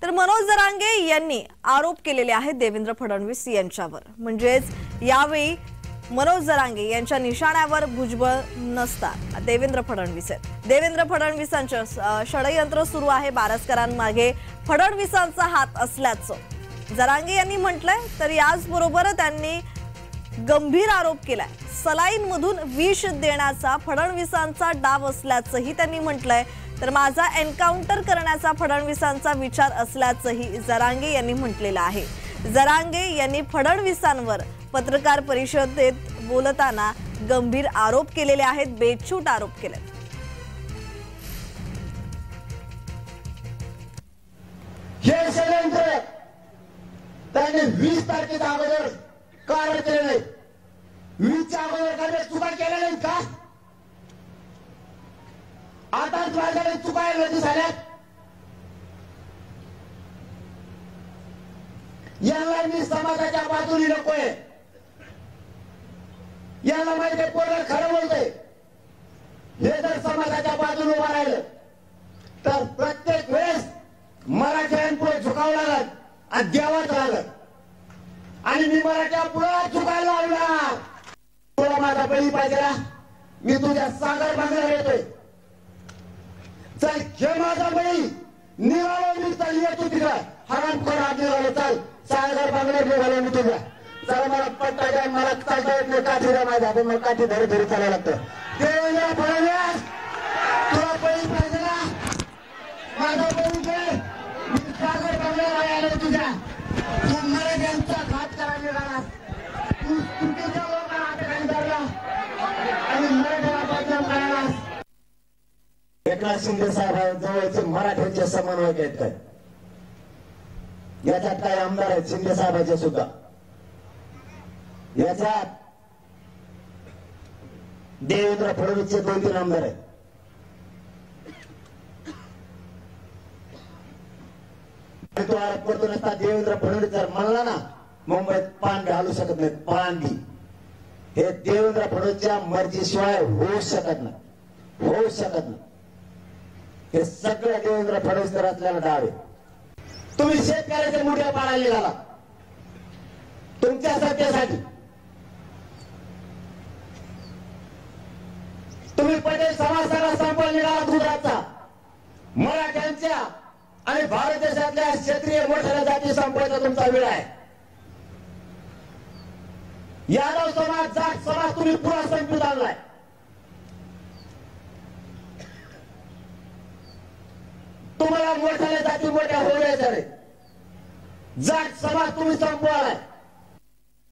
तर मनोज जरांगे यांनी आरोप केलेले आहेत देवेंद्र फडणवीस यांच्यावर। म्हणजेच यावेळी मनोज जरांगे यांच्या निशाण्यावर भुजबळ नसतात देवेंद्र फडणवीस आहेत। देवेंद्र फडणवीसांचे षडयंत्र सुरू आहे, बारसकरांमागे फडणवीसांचा हात असल्याचं जरांगे यांनी म्हटलंय। तर याचबरोबर त्यांनी गंभीर आरोप केलाय, सलाईन मधून विष देण्याचा फडणवीसांचा डाव असल्याचंही त्यांनी म्हटलंय। तर माझा एन्काउंटर करण्याचा फडणवीसांचा विचार असल्याचंही जरांगे यांनी म्हटलेलं आहे। जरांगे यांनी फडणवीसांवर पत्रकार परिषदेत बोलताना गंभीर आरोप केलेले आहेत, बेछूट आरोप केले। हे षडयंत्र त्यांनी 20 तारखेच्या अगोदर कारण केले नाही। 20च्या अगोदर काही चुका केल्या नाहीत का? आता माझ्याकडे चुकायला दिसाल्यात। याला मी समाजाच्या बाजूने नकोय, याला माहिती आहे कोण खरं बोलतोय। हे जर समाजाच्या बाजूने उभा राहिलं तर प्रत्येक वेळेस मराठ्यांपुढे झुकावं लागत आणि द्यावंच लागत, आणि मी मराठ्या पुढे झुकायला लावणार। तुला माझा बळी पाहिजे ना, मी तुझ्या सागर बांगला येतोय, चल घे माझा बळी। निघालो मी, चल येतो तिकडं हरामखोर आत निघालो, चल सागर बांगला निघालो मी तुझ्या। जरा मला पट्टा द्या, मला चालता येत नाही, काठी द्या माझ्या हातात, मला काठी धरी धरी चालायला लागतं। देवेंद्र फडणवीस तुला बळी पाहिजे ना, माझा बळी घे, मी सागर बांगला आलो तुझ्या। तू मराठ्यांचा घात करायला निघाला, तू चुकीच्या लोकांना हाताखाली धरला आणि मराठ्याला बदनाम करायला। एकनाथ शिंदे साहेब जवळचे मराठ्यांचे समन्वयक आहेत काय? याच्यात काही आमदार आहेत शिंदे साहेबांचे सुद्धा, याच्यात देवेंद्र फडणवीसचे 2-3 आमदार आहेत। तो आरोप करतो नसता देवेंद्र फडणवीस जर म्हणला ना मुंबईत पान घालू शकत नाहीत, पानगी हे देवेंद्र फडणवीसच्या मर्जीशिवाय होऊ शकत नाही, होऊ शकत नाही। हे सगळं देवेंद्र फडणवीस तर असलेला डाव आहे। तुम्ही शेतकऱ्याच्या मुठ्या पाडायला निघाला तुमच्या सत्तेसाठी। तुम्ही पटेल समाज सगळा संपवून निघाला गुजरातचा, मराठ्यांच्या आणि भारत देशातल्या क्षेत्रीय मोठ्या जाती संपवायचा तुमचा वेळ आहे। यादव समाज, जाट समाज तुम्ही पुरा संपवून आणलाय। तुम्हाला मोठ्या जाती मोठ्या होऊ द्यायच्या नाही, जाट समाज तुम्ही संपवाल।